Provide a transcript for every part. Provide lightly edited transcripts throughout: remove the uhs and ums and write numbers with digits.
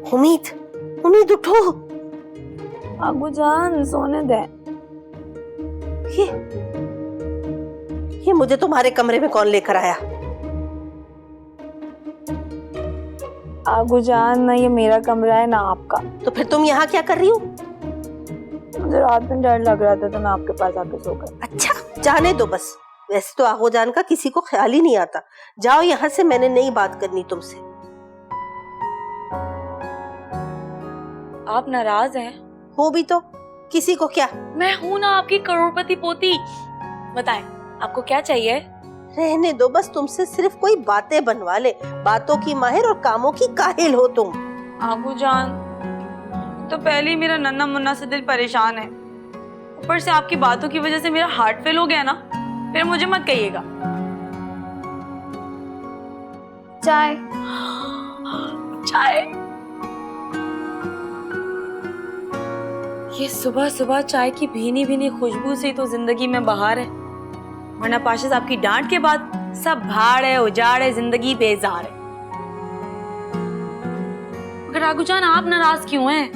उम्मीद, उम्मीद उठो। आगू जान सोने दे। ये मुझे तुम्हारे कमरे में कौन लेकर आया? आगू जान, ना ये मेरा कमरा है ना आपका। तो फिर तुम यहाँ क्या कर रही हो? मुझे रात में डर लग रहा था तो मैं आपके पास आके सो गई। अच्छा, जाने दो बस। वैसे तो आगो जान का किसी को ख्याल ही नहीं आता। जाओ यहाँ से, मैंने नई बात करनी तुमसे। आप नाराज हैं? हो भी तो, किसी को क्या। मैं हूँ ना आपकी करोड़पति पोती। बताएं आपको क्या चाहिए? रहने दो बस, तुमसे सिर्फ कोई बातें बनवा ले। बातों की माहिर और कामों की काहिल हो तुम। आगू जान, तो पहले ही मेरा नन्ना मुन्ना से दिल परेशान है, ऊपर से आपकी बातों की वजह से मेरा हार्ट फेल हो गया ना, फिर मुझे मत कहिएगा। चाय चाय। ये सुबह सुबह चाय की भीनी भीनी खुशबू से तो जिंदगी में बहार है, वरना पाशा साहब की डांट के बाद सब भाड़ है, उजाड़ है, जिंदगी बेजार है। मगर आगू जान, आप नाराज क्यों हैं?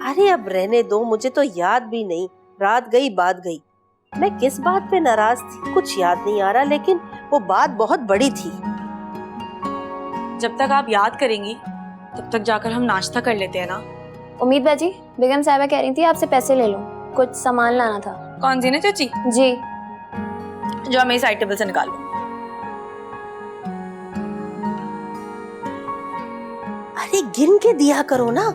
अरे अब रहने दो, मुझे तो याद भी नहीं। रात गई बात गई। मैं किस बात पे नाराज थी कुछ याद नहीं आ रहा, लेकिन वो बात बहुत बड़ी थी। जब तक आप याद करेंगी तब तक जाकर हम नाश्ता कर लेते हैं ना। उम्मीद बाजी, बेगम साहिबा कह रही थी आपसे पैसे ले लूं, कुछ सामान लाना था। कौन सी ने चाची? जी। जो हमें साइड टेबल से निकालो। अरे गिन के दिया करो ना।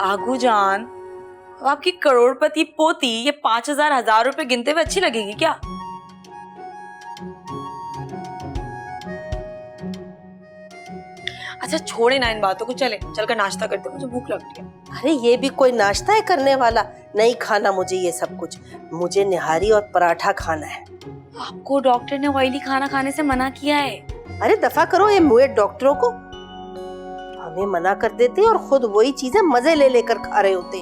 आगू जान, आपकी करोड़पति पोती ये 5,000 रुपए गिनते हुए अच्छी लगेगी क्या? अच्छा छोड़े ना इन बातों को, चलकर नाश्ता करते, मुझे भूख लग रही है। अरे ये भी कोई नाश्ता है करने वाला? नहीं खाना मुझे ये सब कुछ। मुझे निहारी और पराठा खाना है। आपको डॉक्टर ने ऑयली खाना खाने से मना किया है। अरे दफा करो ये मुए डॉक्टरों को। हमें मना कर देते और खुद वही चीजें मजे ले लेकर खा रहे होते।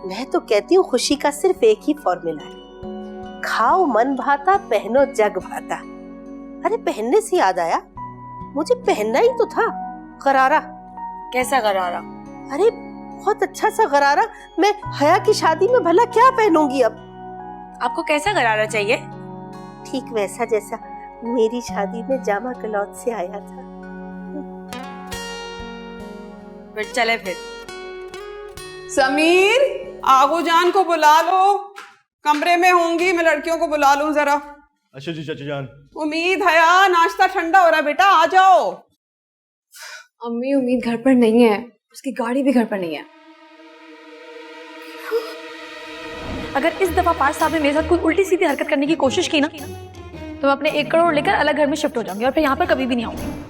मैं तो कहती हूँ खुशी का सिर्फ एक ही फॉर्मूला है, खाओ मन भाता, पहनो जग भाता। अरे पहनने से याद आया, मुझे पहनना ही तो था गरारा। कैसा गरारा? अरे बहुत अच्छा सा गरारा। मैं हया की शादी में भला क्या पहनूंगी अब? आपको कैसा गरारा चाहिए? ठीक वैसा जैसा मेरी शादी में जामा कलौत से आया था। फिर चले फिर। समीर, आगू जान को बुला लो, कमरे में होंगी, मैं लड़कियों को बुला लूं जरा। अच्छा जी चाची जान। उम्मीद, हया, नाश्ता ठंडा हो रहा है बेटा, आ जाओ। अम्मी, उम्मीद घर पर नहीं है, उसकी गाड़ी भी घर पर नहीं है। अगर इस दफा पार्थ साहब ने मेरे साथ कोई उल्टी सीधी हरकत करने की कोशिश की ना, तो मैं अपने 1 करोड़ लेकर अलग घर में शिफ्ट हो जाऊंगी और फिर यहाँ पर कभी भी नहीं आऊंगी।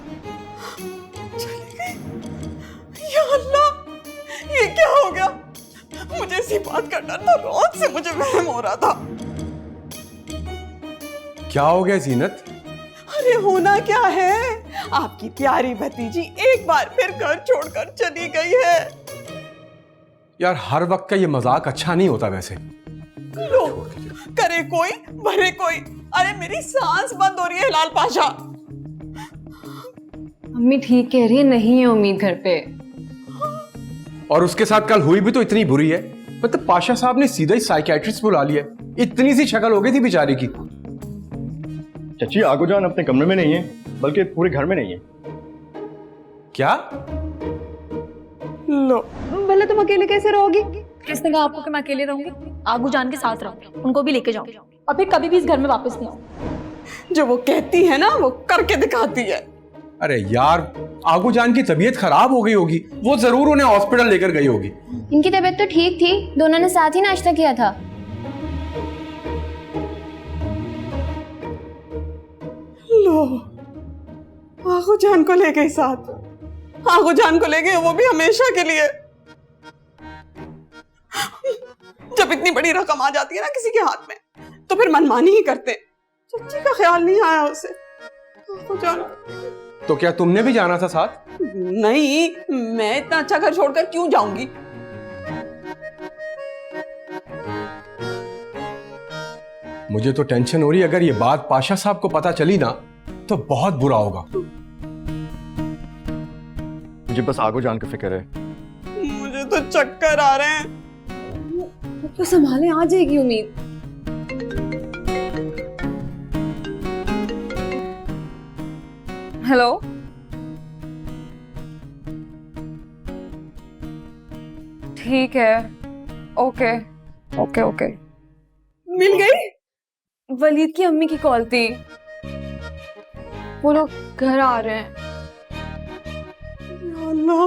या अल्लाह, ये क्या हो गया? मुझे इसी बात का डर था, रोज से मुझे वहम हो रहा था। क्या हो गया जीनत? अरे होना क्या है, आपकी प्यारी भतीजी एक बार फिर घर छोड़कर चली गई है। यार हर वक्त का ये मजाक अच्छा नहीं होता वैसे। लो, करे कोई भरे कोई। अरे मेरी सांस बंद हो रही है हिलाल पाशा। अम्मी ठीक कह रही है, नहीं है उम्मीद घर पे। और उसके साथ कल हुई भी तो इतनी बुरी है, मतलब पाशा साहब ने सीधा ही साइकियाट्रिस्ट बुला लिया। इतनी सी शक्ल हो गई थी बेचारी की। चाची आगू जान अपने कमरे में नहीं है, बल्कि पूरे घर में नहीं है। क्या? लो, भला तुम अकेले कैसे रहोगी? किसने कहा आपको कि मैं अकेले रहूंगी? आगू जान के साथ रहूंगी, उनको भी लेके जाऊंगी और फिर कभी भी इस घर में वापस नहीं आऊंगी। जो वो कहती है ना वो करके दिखाती है। अरे यार आगू जान की तबीयत खराब हो गई होगी, वो जरूर उन्हें हॉस्पिटल लेकर गई होगी। इनकी तबीयत तो ठीक थी, दोनों ने साथ ही नाश्ता किया था। लो, आगू जान को ले गई साथ, आगू जान को ले गए वो भी हमेशा के लिए। जब इतनी बड़ी रकम आ जाती है ना किसी के हाथ में, तो फिर मनमानी ही करते। चाची का ख्याल नहीं आया उसे। आगू जान, तो क्या तुमने भी जाना था साथ? नहीं, मैं इतना अच्छा घर छोड़कर क्यों जाऊंगी? मुझे तो टेंशन हो रही है, अगर ये बात पाशा साहब को पता चली ना तो बहुत बुरा होगा। मुझे बस आगो जान की फिक्र है। मुझे तो चक्कर आ रहे हैं। तो संभाले, आ जाएगी उम्मीद। हेलो, ठीक है, ओके ओके ओके। मिल गई? वलीद की अम्मी की कॉल थी, वो लोग घर आ रहे हैं। या अल्लाह,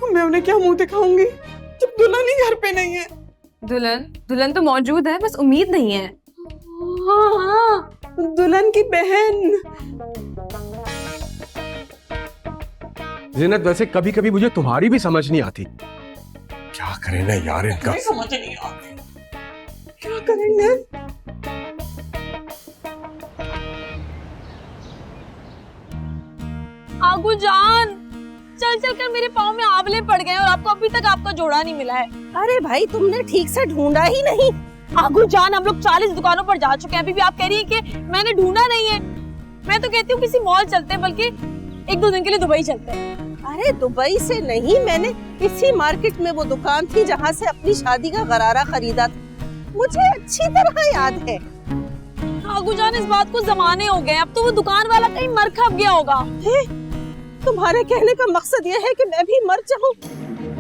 मैं उन्हें क्या मुंह दिखाऊंगी जब दुल्हन ही घर पे नहीं है। दुल्हन तो मौजूद है, बस उम्मीद नहीं है। हाँ हाँ, दुल्हन की बहन। जिन्नत, वैसे कभी कभी मुझे तुम्हारी भी समझ नहीं आती। क्या करें ना यार इनका। मुझे समझ नहीं आती क्या करेंगे। आगू जान, चल चल कर मेरे पाँव में आंवले पड़ गए और आपको अभी तक आपका जोड़ा नहीं मिला है। अरे भाई, तुमने ठीक से ढूंढा ही नहीं। आगू जान, हम लोग 40 दुकानों पर जा चुके हैं, अभी भी आप कह रही हैं कि मैंने ढूंढा नहीं है। मैं तो कहती हूँ किसी मॉल चलते हैं, बल्कि 1-2 दिन के लिए दुबई चलते हैं। अरे दुबई से नहीं, मैंने इसी मार्केट में वो दुकान थी जहाँ से अपनी शादी का गरारा खरीदा था। मुझे अच्छी तरह याद है। आगू जान, इस बात को जमाने हो गए, अब तो वो दुकान वाला कहीं मर खप गया होगा। तुम्हारे कहने का मकसद ये है कि मैं भी मर जाऊं?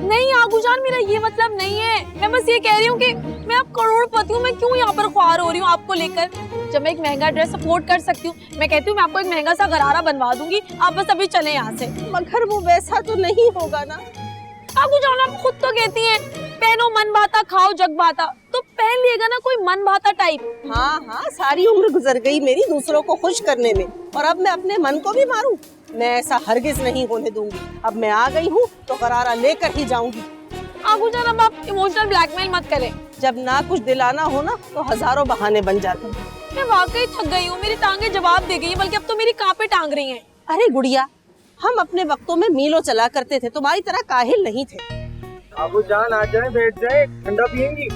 नहीं आगू जान, मेरा ये मतलब नहीं है। मैं बस ये कह रही हूँ कि मैं अब करोड़पति हूँ, मैं क्यों यहाँ पर ख्वार हो रही हूँ आपको लेकर, जब मैं एक महंगा ड्रेस अफोर्ड कर सकती हूँ। मैं कहती हूँ मैं आपको एक महंगा सा गरारा बनवा दूंगी, आप बस अभी चले यहाँ से। मगर वो वैसा तो नहीं होगा ना। आगू जान, आप खुद तो कहती हैं पहनो मन भाता, खाओ जग भाता, तो पहन लिएगा ना कोई मन भाता टाइप। हाँ हाँ, सारी उम्र गुजर गई मेरी दूसरों को खुश करने में, और अब मैं अपने मन को भी मारूं? मैं ऐसा हरगिज नहीं होने दूंगी। अब मैं आ गई हूँ तो गरारा लेकर ही जाऊंगी। आगू जान, अब आप इमोशनल ब्लैकमेल मत करें। जब ना कुछ दिलाना हो ना तो हजारों बहाने बन जाते हैं। मैं वाकई थक गई हूँ, मेरी टांगे जवाब दे गई, बल्कि अब तो मेरी कांपे टांग रही हैं। अरे गुड़िया, हम अपने वक्तों में मीलों चला करते थे, तुम्हारी तरह काहिल नहीं थे। आगू जान आ जाए, बैठ जाए, ठंडा पियेंगी?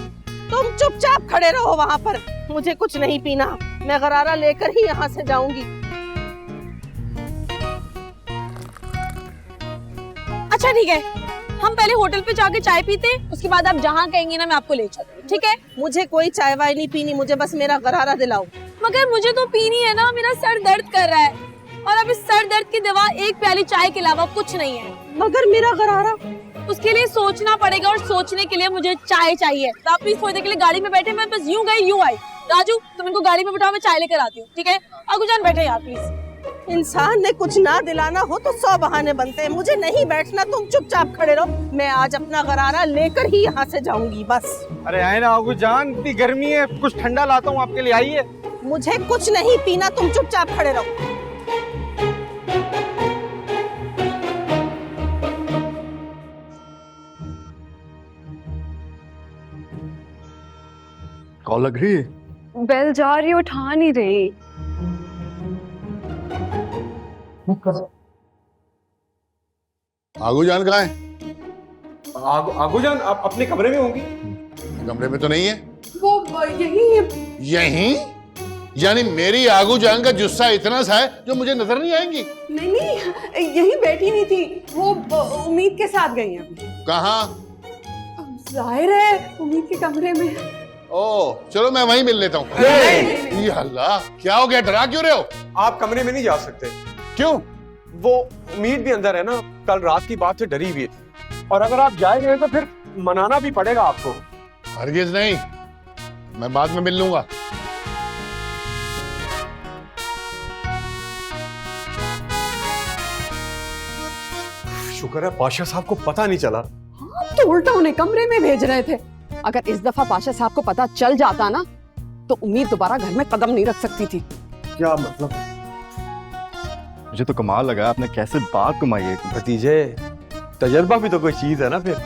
तुम चुपचाप खड़े रहो वहाँ पर, मुझे कुछ नहीं पीना। मैं गरारा लेकर ही यहाँ से जाऊंगी। अच्छा ठीक है, हम पहले होटल पे जाके चाय पीते हैं, उसके बाद आप जहाँ कहेंगी ना मैं आपको ले चलती हूँ, ठीक है? मुझे कोई चाय वाय नहीं पीनी, मुझे बस मेरा गरारा दिलाओ। मगर मुझे तो पीनी है ना, मेरा सर दर्द कर रहा है, और अब इस सर दर्द की दवा एक प्याली चाय के अलावा कुछ नहीं है। मगर मेरा गरारा, उसके लिए सोचना पड़ेगा, और सोचने के लिए मुझे चाय चाहिए। तो आप प्लीज थोड़ी देर के लिए गाड़ी में बैठे, मैं बस यूं गई यूं आई। राजू, तुम इनको गाड़ी में बिठाओ, मैं चाय लेकर आती हूँ, ठीक है? आगू जान बैठे यार प्लीज। इंसान ने कुछ ना दिलाना हो तो 100 बहाने बनते हैं। मुझे नहीं बैठना, तुम चुपचाप खड़े रहो। मैं आज अपना गरारा लेकर ही यहाँ से जाऊंगी बस। अरे आए ना आगू जान, इतनी गर्मी है, कुछ ठंडा लाता हूँ आपके लिए, आइए। मुझे कुछ नहीं पीना, तुम चुपचाप खड़े रहो। कॉल लग रही है। बेल जा रही, उठा नहीं रही। आगू जान कहाँ है? आगू जान, आप अपने कमरे में होंगी। कमरे में तो नहीं है। वो यही है। यहीं? यानी मेरी आगू जान का जुस्सा इतना सा है जो मुझे नजर नहीं आएंगी? नहीं नहीं, यही बैठी हुई थी, वो उम्मीद के साथ गई हैं। कहाँ? जाहिर है उम्मीद के कमरे में। ओह, चलो मैं वहीं मिल लेता हूँ। ये अल्लाह, क्या हो गया? डरा क्यों रहे हो? आप कमरे में नहीं जा सकते। क्यों? वो उम्मीद भी अंदर है ना, कल रात की बात से डरी हुई है, और अगर आप जाएंगे तो फिर मनाना भी पड़ेगा आपको। हरगिज नहीं, मैं बाद में मिल लूंगा। शुक्र है पाशा साहब को पता नहीं चला। हम तो उल्टा उन्हें कमरे में भेज रहे थे। अगर इस दफा पाशा साहब को पता चल जाता ना, तो उम्मीद दोबारा घर में कदम नहीं रख सकती थी। क्या मतलब? मुझे तो कमाल लगा आपने कैसे बात कमाई है। भतीजे, तजर्बा भी तो कोई चीज है ना। फिर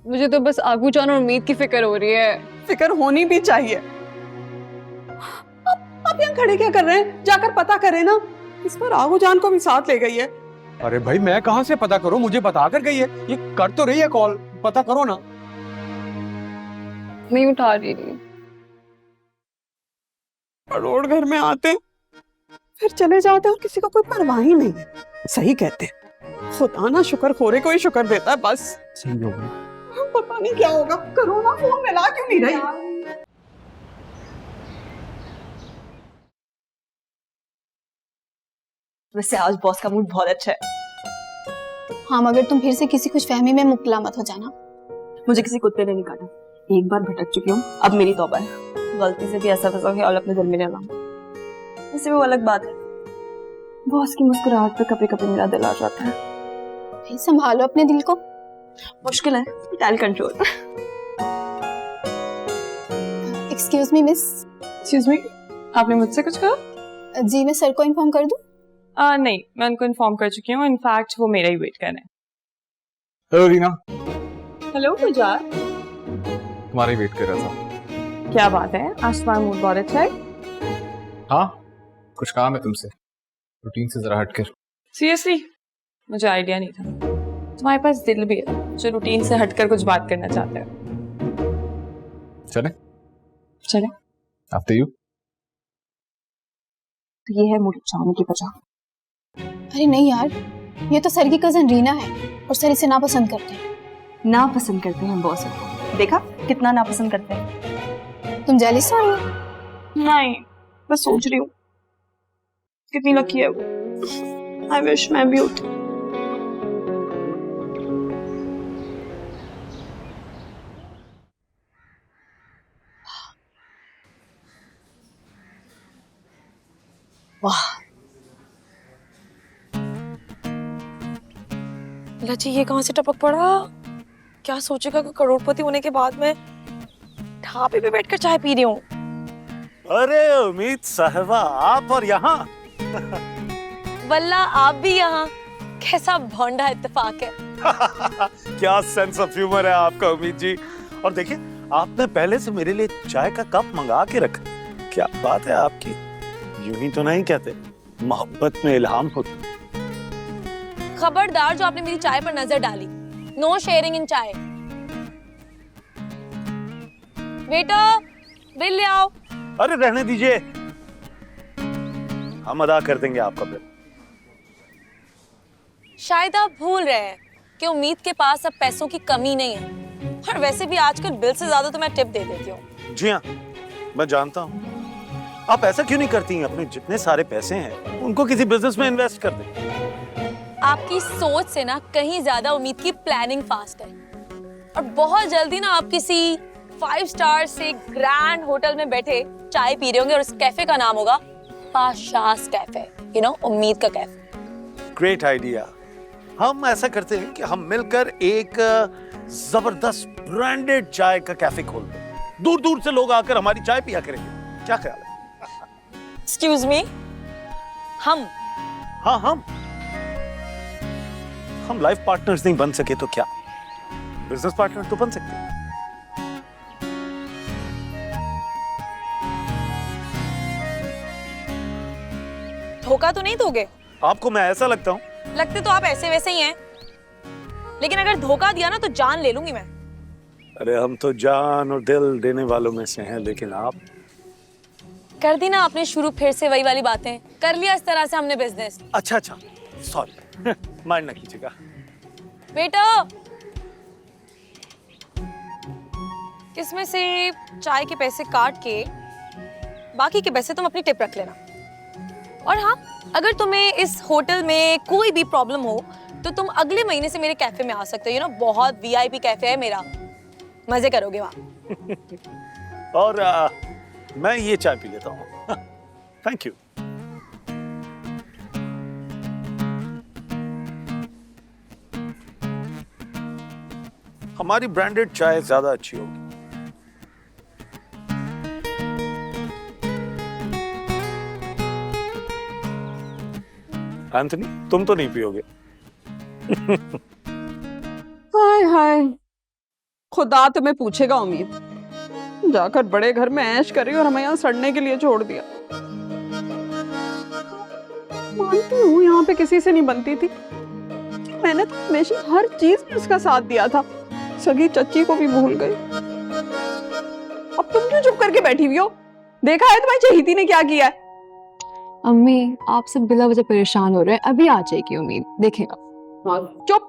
मुझे तो बस आगू जान और उम्मीद की फिक्र हो रही है। फिक्र होनी भी चाहिए। आप यहाँ खड़े क्या कर रहे हैं? जाकर पता करें ना। इस पर आगू जान को भी साथ ले गई है। अरे भाई, मैं कहाँ से पता करूं? मुझे बता कर गई है, ये कर तो रही है कॉल, पता करो ना। नहीं उठा रही। करोड़ घर में आते फिर चले जाते और किसी को कोई परवाह ही नहीं है। सही कहते हैं, खुदा ना शुक्र खोरे को ही शुक्र देता है बस। सही हो गया। पता नहीं क्या होगा। करो ना, फोन मिला क्यों नहीं रही? वैसे आज बॉस का मूड बहुत अच्छा है। हाँ, मगर तुम फिर से किसी कुछ फहमी में मुब्तला मत हो जाना। मुझे किसी कुत्ते ने नहीं काटा, एक बार भटक चुकी हूँ, अब मेरी तौबा है। गलती से भी ऐसा फंसा ख्याल अपने दिल में न लाऊं। वैसे वो अलग बात है, बॉस की मुस्कुराहट पे कभी कभी मेरा दिल आ जाता है। भाई संभालो अपने दिल को। मुश्किल है, tile control. Excuse me miss. Excuse me, आपने मुझसे कुछ कहा? जी, मैं सर को इन्फॉर्म कर दूं? नहीं, मैं उनको इन्फॉर्म कर चुकी हूँ। इनफैक्ट वो मेरा ही वेट कर रहे हैं। हेलो रीना, हेलो गुजार, तुम्हारा ही वेट कर रहा था। क्या बात है, आज तुम्हारा मूड बहुत अच्छा है। हाँ, कुछ काम है तुमसे, रूटीन से जरा हटकर। सीरियसली, मुझे आइडिया नहीं था। तुम्हारे पास दिल भी है जो रूटीन से हटकर कुछ बात करना चाहते हो। चले चले, आफ्टर यू। तो ये है मूड अच्छा होने की वजह। अरे नहीं यार, ये तो सर की कजन रीना है और सर इसे नापसंद करते हैं। नापसंद करते हैं बॉस को, देखा कितना नापसंद करते हैं। तुम जेलस हो रही हो? नहीं, मैं सोच रही हूँ कितनी लकी है वो। आई विश मैं भी होती। वाह, लची ये कहाँ से टपक पड़ा? क्या सोचेगा कि करोड़पति होने के बाद मैं ढाबे पे बैठकर चाय पी रही हूँ। अरे उम्मीद साहिबा, आप और यहाँ? वल्ला आप भी यहाँ। कैसा भोंडा इत्तेफाक है। क्या सेंस ऑफ ह्यूमर है आपका उम्मीद जी। और देखिए, आपने पहले से मेरे लिए चाय का कप मंगा के रखा। क्या बात है आपकी। यूं ही तो नहीं कहते, मोहब्बत में इल्हाम होता। खबरदार जो आपने मेरी चाय पर नजर डाली। नो शेयरिंग इन चाय। बेटा बिल ले आओ। अरे रहने दीजिए, हम अदा कर देंगे आपका बिल। शायद आप भूल रहे हैं कि उम्मीद के पास अब पैसों की कमी नहीं है। और वैसे भी आजकल बिल से ज्यादा तो मैं टिप दे देती हूँ। जी हाँ, मैं जानता हूँ। आप ऐसा क्यों नहीं करती हैं? अपने जितने सारे पैसे हैं उनको किसी बिजनेस में इन्वेस्ट कर दें। आपकी सोच से ना कहीं ज्यादा उम्मीद की प्लानिंग फास्ट है। और बहुत जल्दी ना आप किसी 5 स्टार से ग्रैंड होटल में बैठे चाय पी रहे होंगे और उस कैफे का नाम होगा पाशास कैफे। यू नो, उम्मीद का कैफे। Great idea. हम ऐसा करते हैं कि हम मिलकर एक जबरदस्त ब्रांडेड चाय का कैफे खोल दें। दूर दूर से लोग आकर हमारी चाय पिया करेंगे। क्या ख्याल है? एक्सक्यूज मी, हम? हाँ, हम लाइफ पार्टनर्स नहीं बन सके तो क्या, बिजनेस पार्टनर तो बन सकते हैं। धोखा तो नहीं दोगे? आपको मैं ऐसा लगता हूँ? लगते तो आप ऐसे वैसे ही हैं, लेकिन अगर धोखा दिया ना तो जान ले लूंगी मैं। अरे हम तो जान और दिल देने वालों में से हैं, लेकिन आप? कर दी ना आपने शुरू फिर से वही वाली बातें। कर लिया इस तरह से हमने बिजनेस। अच्छा, सॉरी, माइंड ना कीजिएगा। बेटा, इसमें से चाय के पैसे काट के बाकी के पैसे तुम अपनी टिप रख लेना। और हाँ, अगर तुम्हें इस होटल में कोई भी प्रॉब्लम हो तो तुम अगले महीने से मेरे कैफे में आ सकते हो। यू नो, बहुत वीआईपी कैफे है मेरा, मजे करोगे वहाँ। और मैं ये चाय पी लेता हूँ। Thank you. हमारी ब्रांडेड चाय ज्यादा अच्छी होगी। एंथनी, तुम तो नहीं पियोगे? हाय हाय, खुदा तुम्हें पूछेगा उम्मीद। जाकर बड़े घर में ऐश करी और हमें यहाँ सड़ने के लिए छोड़ दिया। मानती हूँ यहाँ पे किसी से नहीं बनती थी। मैंने तो हमेशा हर चीज में उसका साथ दिया था। सगी चच्ची को भी भूल गई। अब तुम क्यों चुप करके बैठी हुई हो? देखा है तुम्हारी चहेती ने क्या किया है? अम्मी आप सब बिला वजह परेशान हो रहे हैं, अभी आ जाएगी उम्मीद, देखेगा। चुप,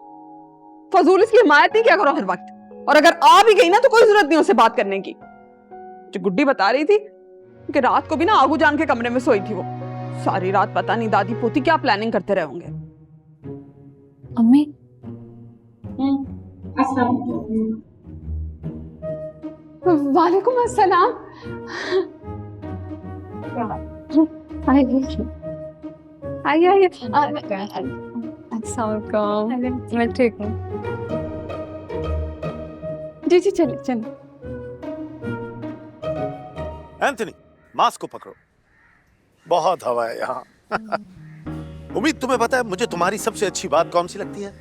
फजूल इसकी हिमायत नहीं किया करो हर वक्त, और अगर आ भी गई ना तो कोई जरूरत नहीं उससे बात करने की। जो गुड्डी बता रही थी कि रात को भी ना आगू जान के कमरे में सोई थी वो, सारी रात पता नहीं दादी पोती क्या प्लानिंग करते रहे होंगे। अम्मी वालेकुम अस्सलाम। आइए आइए। मैं ठीक हूँ। जी जी चलिए चलिए। एंथनी, मास्क को पकड़ो, बहुत हवा है यहाँ। उम्मीद तुम्हें पता है मुझे तुम्हारी सबसे अच्छी बात कौन सी लगती है?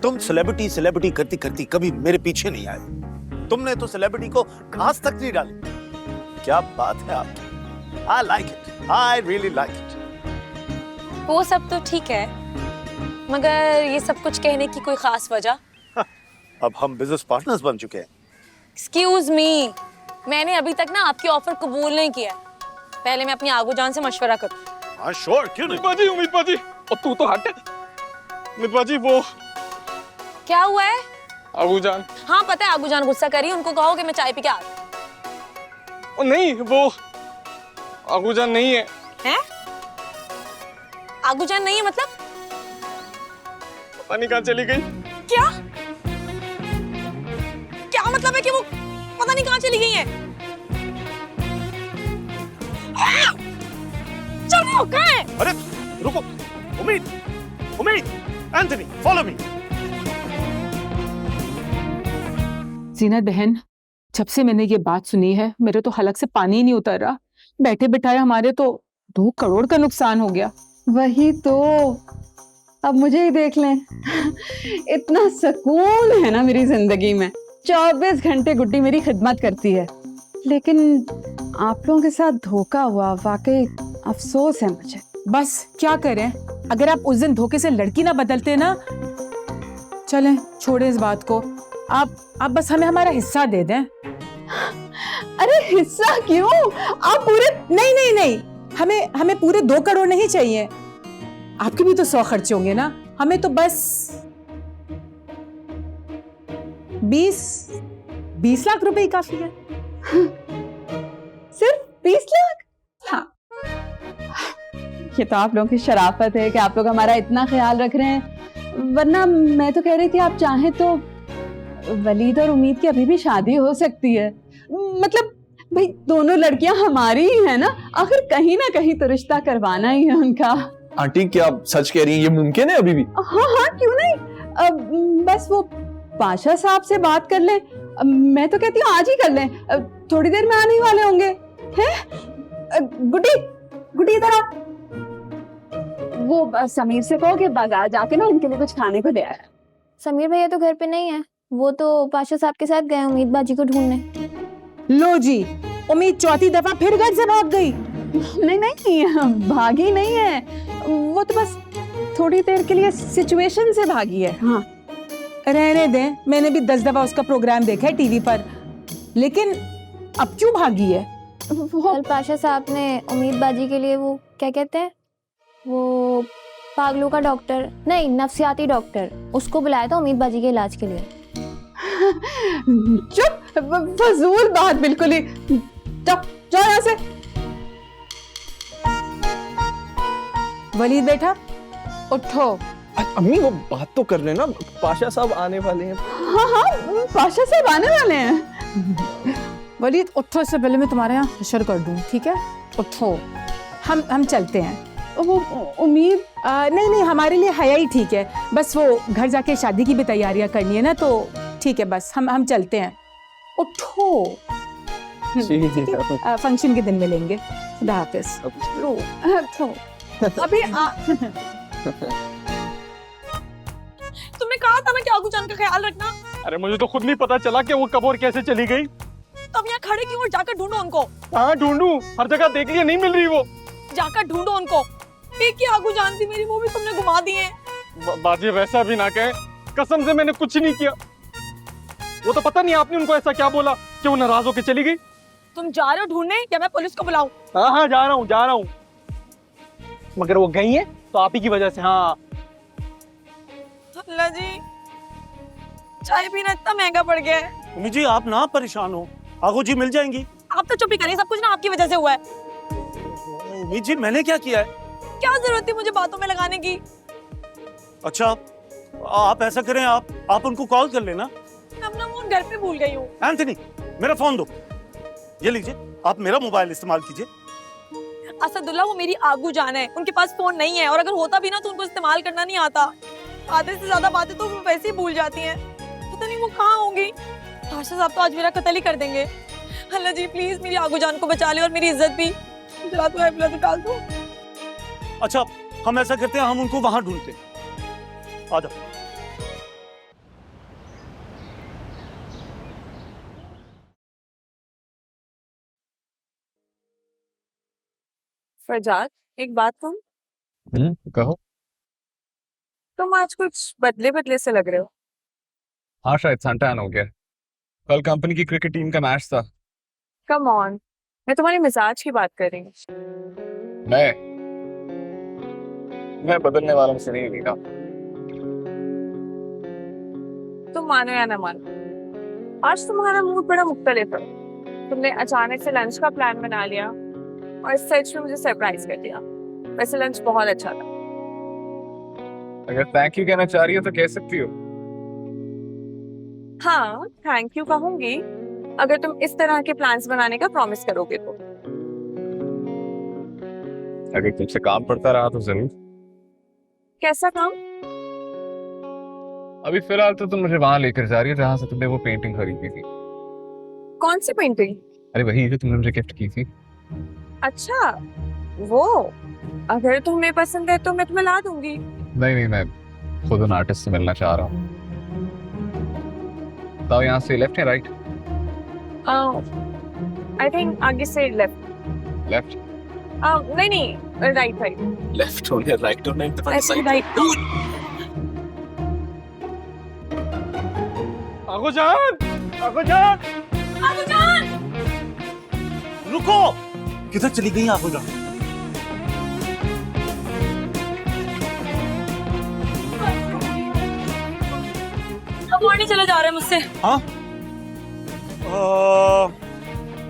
तुम सेलिब्रिटी सेलिब्रिटी करती करती कभी मेरे पीछे नहीं आए। तुमने तो सेलिब्रिटी को घास तक नहीं डाली। क्या बात है आपकी। I like it. I really like it. वो सब तो ठीक है, मगर ये सब कुछ कहने की कोई खास वजह? अब हम बिजनेस पार्टनर्स बन चुके हैं। एक्सक्यूज मी, मैंने अभी तक ना आपकी ऑफर कबूल नहीं किया। पहले मैं अपनी आगू जान से मशवरा करूं। हाँ श्योर, क्यों नहीं? उम्मीद बाजी, और तू तो हट। उम्मीद बाजी, वो क्या हुआ है? आगू जान। हाँ पता है, आगू जान गुस्सा करी, उनको कहो कि मैं चाय पी के आती। ओ नहीं, वो आगू जान नहीं है। हैं? आगू जान नहीं है मतलब? पता नहीं कहाँ चली गई। क्या? क्या मतलब है कि वो पता नहीं कहाँ चली गई है? चलो कहाँ है? अरे रुको, उम्मीद, उम्मीद, एंथनी, फॉलो मी। जीनत बहन, जब से मैंने ये बात सुनी है मेरे तो हलक से पानी ही नहीं उतर रहा। बैठे बिठाए हमारे तो 2 करोड़ का नुकसान हो गया। वही तो, अब मुझे ही देख लें। इतना सुकून है ना मेरी जिंदगी में, 24 घंटे गुड्डी मेरी खिदमत करती है, लेकिन आप लोगों के साथ धोखा हुआ, वाकई अफसोस है मुझे। बस क्या करें, अगर आप उस दिन धोखे से लड़की ना बदलते ना। चलें छोड़े इस बात को, आप बस हमें हमारा हिस्सा दे दें। अरे हिस्सा क्यों? आप पूरे नहीं, हमें पूरे 2 करोड़ नहीं चाहिए। आपके भी तो 100 खर्चे होंगे ना, हमें तो बस 20 लाख रुपए ही काफी है। सिर्फ 20 लाख? हाँ। ये तो आप लोगों की शराफत है कि आप लोग हमारा इतना ख्याल रख रहे हैं, वरना मैं तो कह रही थी आप चाहें तो वलीद और उम्मीद की अभी भी शादी हो सकती है। मतलब भाई दोनों लड़कियां हमारी ही है ना, आखिर कहीं ना कहीं तो रिश्ता करवाना ही है उनका। आंटी क्या आप सच कह रही हैं? ये मुमकिन है अभी भी? हाँ क्यों नहीं। बस वो पाशा साहब से बात कर लें। मैं तो कहती हूँ आज ही कर लें, थोड़ी देर में आने ही वाले होंगे। हैं? गुड्डी इधर आ। वो समीर से कहो कि बाजार जाके ना इनके लिए कुछ खाने को ले आया। समीर भैया तो घर पे नहीं है, वो तो पाशा साहब के साथ गए उम्मीद बाजी को ढूंढने। लो जी, उम्मीद चौथी दफा फिर घर से भाग गई। नहीं भागी नहीं है, वो तो बस थोड़ी देर के लिए सिचुएशन से भागी है। हाँ रहने दें, मैंने भी 10 दफा उसका प्रोग्राम देखा है टीवी पर, लेकिन अब क्यों भागी है? कल पाशा साहब ने उम्मीद बाजी के लिए वो क्या कहते हैं, वो पागलों का डॉक्टर नहीं, नफ्सियाती डॉक्टर, उसको बुलाया था उम्मीद बाजी के इलाज के लिए। चुप, फजूल बात बिल्कुल ही। जाओ यहाँ से। वलीद बेटा उठो। अम्मी वो बात तो कर लेना, पाशा साहब आने वाले हैं। हाँ पाशा साहब आने वाले हैं। वलीद उठो, इससे पहले मैं तुम्हारे यहाँ हशर कर दूं, ठीक है? उठो, हम चलते हैं। वो उम्मीद नहीं हमारे लिए हया ही ठीक है, बस वो घर जाके शादी की भी तैयारियां करनी है ना, तो ठीक है, बस हम चलते हैं। उठो, फंक्शन के दिन मिलेंगे। खुदा हाफिज। अभी तुमने कहा था ना कि आगू जान का ख्याल रखना। अरे मुझे तो खुद नहीं पता चला कि वो कब और कैसे चली गई। तब यहाँ खड़े क्यों? जाकर ढूंढो उनको। हाँ ढूंढूं, हर जगह देख लिया, नहीं मिल रही वो। जाकर ढूंढो उनको। एक ही आगू जान थी मेरी, वो भी तुमने घुमा दी है। बाजी वैसा भी ना कहे, कसम से मैंने कुछ नहीं किया। वो तो पता नहीं आपने उनको ऐसा क्या बोला कि वो नाराज होकर चली गई। तुम जा रहे हो ढूंढने या मैं पुलिस को बुलाऊं? हाँ हाँ जा रहा हूँ मगर वो गई है तो आप ही की वजह से। हाँ अल्लाह जी, चाय पीना इतना महंगा पड़ गया है। उम्मी जी आप ना परेशान हो, आगो जी मिल जाएंगी। आप तो चुप ही करिए, सब कुछ ना आपकी वजह से हुआ है। उम्मी जी मैंने क्या किया है? क्या जरूरत थी मुझे बातों में लगाने की? अच्छा आप ऐसा करें, आप उनको कॉल कर लेना। मैं अपना फोन घर पे भूल गई हूँ। एंथनी मेरा फोन दो, ये लीजिए, आप मेरा मोबाइल इस्तेमाल कीजिए। असदुल्ला वो मेरी आगू जान है, उनके पास फोन नहीं है, और अगर होता भी ना तो उनको इस्तेमाल करना नहीं आता। आधे से ज्यादा बातें तो वो वैसे ही भूल जाती हैं। पता नहीं वो कहाँ होंगी। पाशा साहब तो आज मेरा कत्ल ही कर देंगे। अल्लाह जी प्लीज मेरी आगू जान को बचा ले और मेरी इज्जत भी। जरा तो एम्बुलेंस निकाल दो। अच्छा हम ऐसा करते हैं, हम उनको वहां ढूंढते हैं। आ जाओ। फरजाद एक बात कहूं, कहो। तुम आज कुछ बदले बदले से लग रहे हो। हाँ शायद सनटैन हो गया, कल कंपनी की क्रिकेट टीम का मैच था। कम ऑन, मैं तुम्हारे मिजाज की बात कर रही हूँ। मैं बदलने वालों से नहीं मिला। तुम मानो या ना मानो, आज तुम्हारा मूड बड़ा मुख्तलिफ है। तुमने अचानक से लंच का प्लान बना लिया और सच में मुझे सरप्राइज कर दिया। वैसे लंच बहुत अच्छा था। अगर थैंक यू कहना चाह रही हो तो कह सकती हो। हाँ थैंक यू कहूंगी, अगर तुम इस तरह के प्लान्स बनाने का प्रॉमिस करोगे तो। अगर तुमसे काम पड़ता रहा तो जरूर। कैसा काम? अभी फिलहाल तो तुम मुझे वहां लेकर जा रही हो जहां से तुमने वो पेंटिंग खरीदी थी। कौन सी पेंटिंग? अरे वही जो तुमने मुझे गिफ्ट की थी। अच्छा वो, अगर तुम्हें पसंद है तो मैं तुम्हें ला दूंगी। नहीं, मैं खुद उन आर्टिस्ट से मिलना चाह रहा हूँ। बताओ यहाँ से लेफ्ट या राइट? आई थिंक आगे से लेफ्ट। लेफ्ट? नहीं राइट राइट। लेफ्ट हो या राइट हो, नहीं राइट। आगो जान, आगो जान, आगू जान! रुको, किधर चली गई आगो जान? अब और नहीं चला जा रहा है मुझसे। हाँ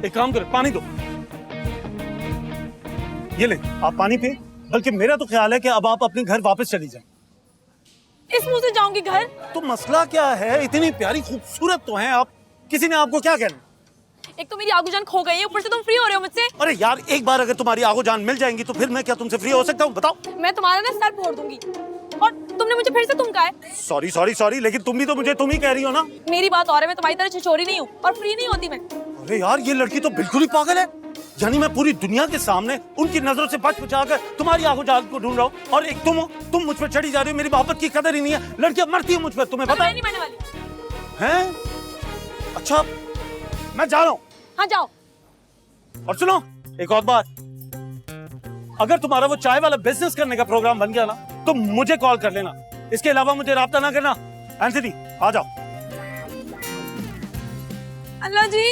एक काम करो, पानी दो। ये ले आप पानी पिए। बल्कि मेरा तो ख्याल है कि अब आप अपने घर वापस चली जाएं। इस मुंह से जाऊंगी घर? तो मसला क्या है? इतनी प्यारी खूबसूरत तो हैं आप, किसी ने आपको क्या कहना? एक तो मेरी आगू जान खो गई है, ऊपर से तुम फ्री हो रहे हो मुझसे। अरे यार एक बार अगर तुम्हारी आगो जान मिल जाएंगी तो फिर मैं क्या तुमसे फ्री हो सकता हूँ? बताओ। मैं तुम्हारा ना सर फोड़ दूंगी। और तुमने मुझे फिर से तुम कहा है। सॉरी सॉरी सॉरी, लेकिन तुम भी तो मुझे तुम ही कह रही हो ना। मेरी बात और है, मैं तुम्हारी तरह छिछोरी नहीं हूँ और फ्री नहीं होती मैं। अरे यार ये लड़की तो बिल्कुल ही पागल है। यानी मैं पूरी दुनिया के सामने उनकी नजरों से बच बचा कर तुम्हारी आगो जान को ढूंढ रहा हूँ और एक तुम मुझ पर चढ़ी जा रही हो। मेरी मोहब्बत की कदर ही नहीं है। लड़कियां मरती है मुझ पर, तुम्हें पता है? नहीं मरने वाली। हैं? अच्छा मैं जा रहा हूँ। हाँ जाओ। और सुनो एक और बात, अगर तुम्हारा वो चाय वाला बिजनेस करने का प्रोग्राम बन गया ना तो मुझे कॉल कर लेना। इसके अलावा मुझे राब्ता ना करना। एंथनी आ जाओ। अल्लाह जी,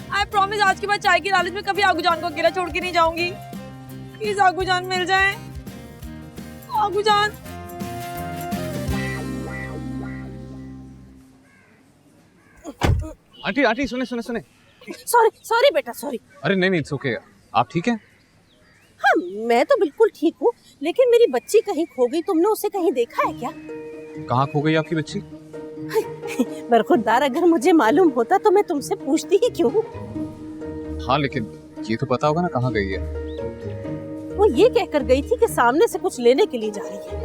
आई प्रॉमिस आज के बाद चाय की लालच में कभी आगू जान को अकेला छोड़ के नहीं जाऊंगी। प्लीज आगू जान मिल जाए। आगू जान। आंटी आंटी सुने सुने सुने। सॉरी सॉरी बेटा सॉरी। अरे नहीं इट्स ओके। आप ठीक हैं? हाँ मैं तो बिल्कुल ठीक हूँ, लेकिन मेरी बच्ची कहीं खो गई। तुमने उसे कहीं देखा है क्या? कहाँ खो गई आपकी बच्ची? बरखुरदार, अगर मुझे मालूम होता तो मैं तुमसे पूछती ही क्यों? हाँ लेकिन ये तो पता होगा ना कहाँ गई है। वो ये कहकर गई थी कि सामने से कुछ लेने के लिए जा रही है।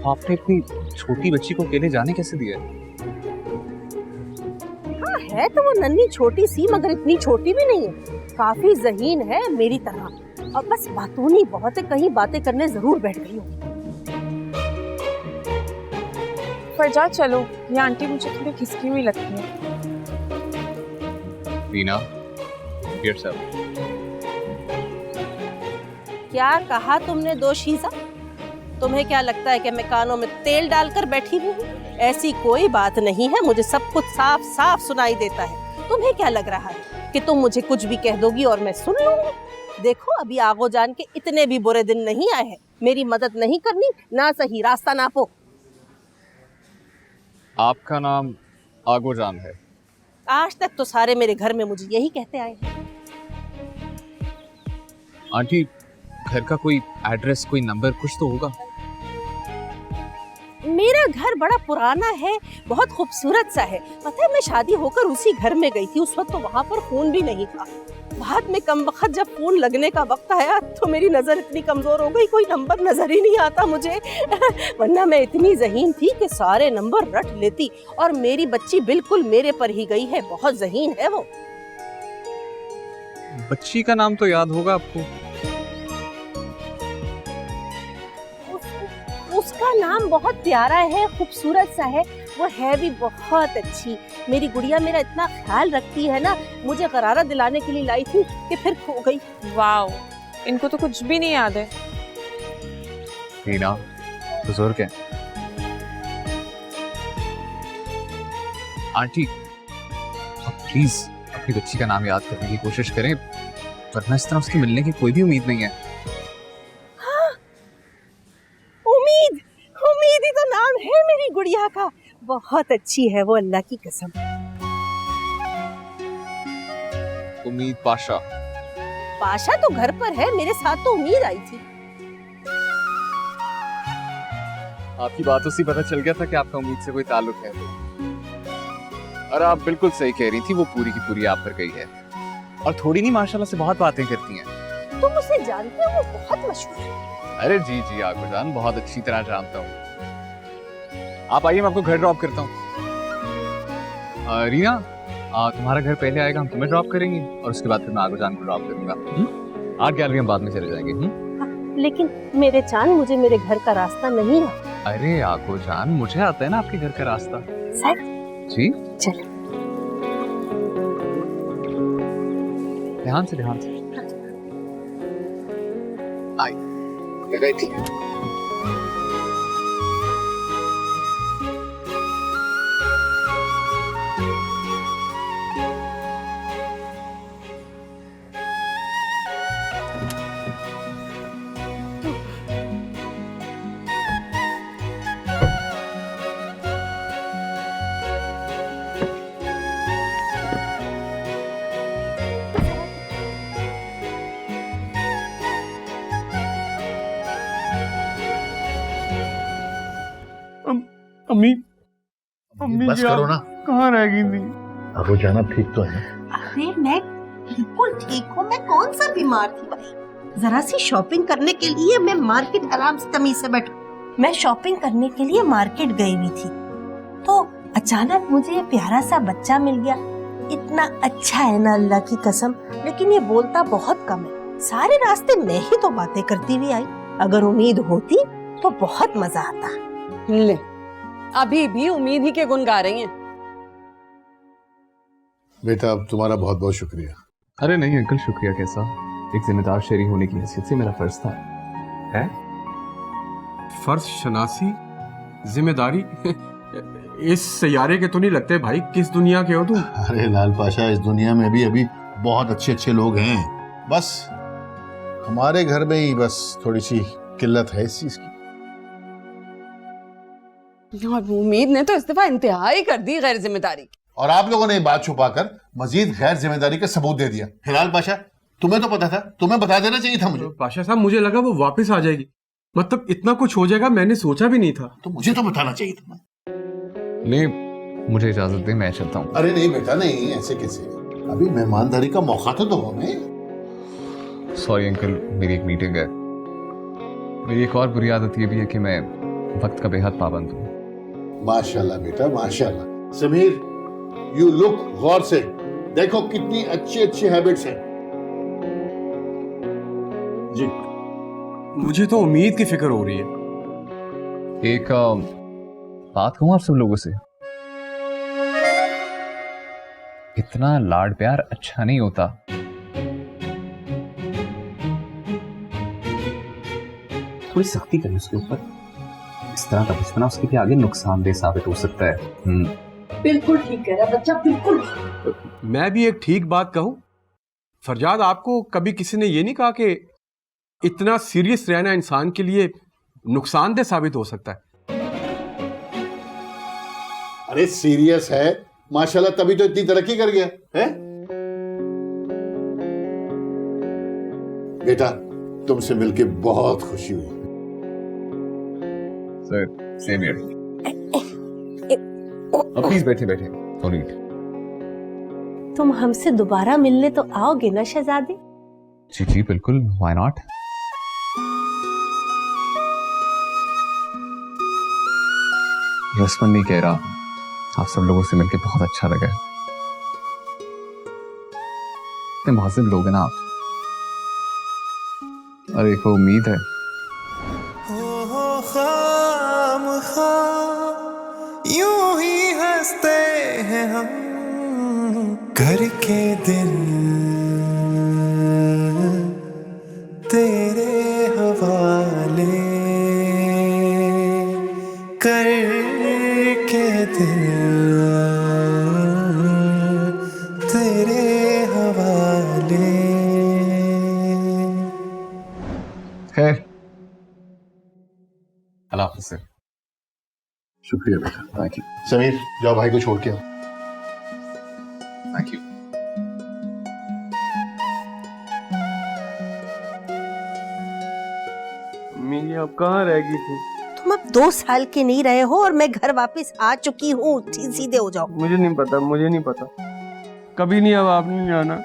आपने इतनी छोटी बच्ची को अकेले जाने कैसे दिया? हाँ है तो वो नन्ही छोटी सी, मगर इतनी छोटी भी नहीं है। काफी ज़हीन है मेरी तरह, और बस बातूनी बहुत है। कहीं बातें करने जरूर बैठ गई होगी। फरजाद चलो, ये आंटी मुझे थोड़ी खिसकी हुई लगती है। रीना, क्या कहा तुमने दोशीज़ा? तुम्हें क्या लगता है कि मैं कानों में तेल डालकर बैठी हुई हूँ? ऐसी कोई बात नहीं है, मुझे सब कुछ साफ साफ सुनाई देता है। तुम्हें क्या लग रहा है कि तुम मुझे कुछ भी कह दोगी और मैं सुन लूंगी? देखो, अभी आगो जान के इतने भी बुरे दिन नहीं आए हैं। मेरी मदद नहीं करनी, ना सही रास्ता नापो। आपका नाम आगोजान है? आज तक तो सारे मेरे घर में मुझे यही कहते आए हैं। आंटी, घर का कोई एड्रेस, कोई नंबर कुछ तो होगा? मेरा घर बड़ा पुराना है, बहुत खूबसूरत सा है। पता है, मैं शादी होकर उसी घर में गई थी। उस वक्त तो वहाँ पर फोन भी नहीं था। बाद में कम वक्त जब फोन लगने का वक्त आया तो मेरी नजर इतनी कमजोर हो गई, कोई नंबर नजर ही नहीं आता मुझे। वरना मैं इतनी ज़हीन थी कि सारे नंबर रट लेती। और मेरी बच्ची बिल्कुल मेरे पर ही गई है, बहुत ज़हीन है वो। बच्ची का नाम तो याद होगा आपको? उसका नाम बहुत प्यारा है, खूबसूरत सा है। वो है भी बहुत अच्छी। मेरी गुड़िया मेरा इतना ख्याल रखती है ना, मुझे गरारा दिलाने के लिए लाई थी कि फिर खो गई। वाओ, इनको तो कुछ भी नहीं याद है। रीना बुजुर्ग है। आंटी, आप प्लीज अपनी बच्ची का नाम याद करने की कोशिश करें, वरना इस तरह उसके मिलने की कोई भी उम्मीद नहीं है। हाँ, उम्मीद उम्मीद ही तो नाम है मेरी गुड़िया का। बहुत अच्छी है वो, अल्लाह की कसम। उम्मीद पाशा। पाशा तो घर पर है, मेरे साथ तो उम्मीद आई थी। आपकी बातों से पता चल गया था कि आपका उम्मीद से कोई ताल्लुक है। और आप बिल्कुल सही कह रही थी, वो पूरी की पूरी आप पर गई है। और थोड़ी नहीं, माशाल्लाह से बहुत बातें करती हैं। तुम उसे जानते हो? वो बहुत मशहूर है। अरे जी जी आगोजान, बहुत अच्छी तरह जानता हूँ। आप आइए, मैं आपको घर ड्रॉप करता हूँ। रीना, तुम्हारा घर पहले आएगा, हम तुम्हें ड्रॉप करेंगे और उसके बाद फिर मैं आगोजान को ड्रॉप करूंगा। आर्ट गैलरी हम बाद में चले जाएंगे। लेकिन मेरे चांद, मुझे मेरे घर का रास्ता नहीं है। अरे आगोजान, मुझे आता है ना आपके घर का रास्ता। सर जी चलो, ध्यान से ध्यान से। आई ठीक है। अम्मी, बस करो ना, कहाँ रह गई थी? अब वो जाना ठीक तो है। अरे मैं बिल्कुल ठीक हूँ। मैं कौन सा बीमार थी भाई? जरा सी शॉपिंग करने के लिए मैं मार्केट, आराम से तमीज से बैठो। मैं शॉपिंग करने के लिए मार्केट गई हुई थी तो अचानक मुझे ये प्यारा सा बच्चा मिल गया। इतना अच्छा है ना, अल्लाह की कसम। लेकिन ये बोलता बहुत कम है। सारे रास्ते मैं ही तो बातें करती हुई आई। अगर उम्मीद होती तो बहुत मजा आता। ले, अभी भी उम्मीद ही के गुण गा रही हैं। बेटा, अब तुम्हारा बहुत बहुत शुक्रिया। अरे नहीं अंकल, शुक्रिया कैसा, एक जिम्मेदार शहरी होने की हैसियत से मेरा फर्ज था। है फर्ज, शनासी, जिम्मेदारी। इस सैयारे के तो नहीं लगते भाई। किस दुनिया के हो तुम? अरे लाल पाशा, इस दुनिया में भी अभी बहुत अच्छे अच्छे लोग हैं। बस हमारे घर में ही बस थोड़ी सी किल्लत है इस चीज की। उम्मीद ने तो इस दफा इंतहा ही कर दी गैर जिम्मेदारी की। और आप लोगों ने ये बात छुपाकर मजीद गैर जिम्मेदारी का सबूत दे दिया। हिलाल पाशा, तुम्हें तो पता था, तुम्हें बता देना चाहिए था मुझे। पाशा साहब, मुझे लगा वो वापस आ जाएगी। मतलब इतना कुछ हो जाएगा मैंने सोचा भी नहीं था। तो मुझे तो बताना चाहिए था। नहीं, मुझे इजाजत दे, मैं चलता हूँ। अरे नहीं बेटा, नहीं, ऐसे कैसे? अभी मेहमानदारी का मौका तो दो हमें। सॉरी अंकल, मेरी एक मीटिंग है। मेरी एक और बुरी आदत ये भी है कि मैं वक्त का बेहद पाबंद हूँ। माशाल्लाह बेटा, माशाल्लाह। समीर, यू लुक, गौर से देखो कितनी अच्छी अच्छी हैबिट्स हैं। जी, मुझे तो उम्मीद की फिक्र हो रही है। एक बात कहूँ आप सब लोगों से, इतना लाड प्यार अच्छा नहीं होता। थोड़ी सख्ती करें उसके ऊपर। इस तरह का बचपना उसके लिए आगे नुकसानदेह साबित हो सकता है। बिल्कुल ठीक कह रहा बच्चा, बिल्कुल। मैं भी एक ठीक बात कहूं, फरजाद, आपको कभी किसी ने ये नहीं कहा कि इतना सीरियस रहना इंसान के लिए नुकसानदेह साबित हो सकता है? अरे सीरियस है माशाल्लाह, तभी तो इतनी तरक्की कर गया है। बेटा तुमसे मिलके बहुत खुशी हुई। Sir same here. प्लीज बैठे बैठे, डोंट ईट। तुम हमसे दोबारा मिलने तो आओगे ना शहजादे? जी जी बिल्कुल, व्हाई नॉट। रसमन नहीं कह रहा, आप सब लोगों से मिलकर बहुत अच्छा लगा। इतने महज़िब लोग हैं ना आप, और एक वो उम्मीद है। यूं ही हंसते हैं हम करके दिल तेरे हवाले, करके दिल तेरे हवाले। खैर, अल्लाह हाफ़िज़ सर। शुक्रिया बेटा। Thank you. समीर जाओ भाई को छोड़ के आओ। Thank you. अम्मी अब कहाँ रह गई थी? तुम अब 2 साल के नहीं रहे हो और मैं घर वापस आ चुकी हूँ। सीधे हो जाओ। मुझे नहीं पता, मुझे नहीं पता। कभी नहीं, अब आप नहीं जाना।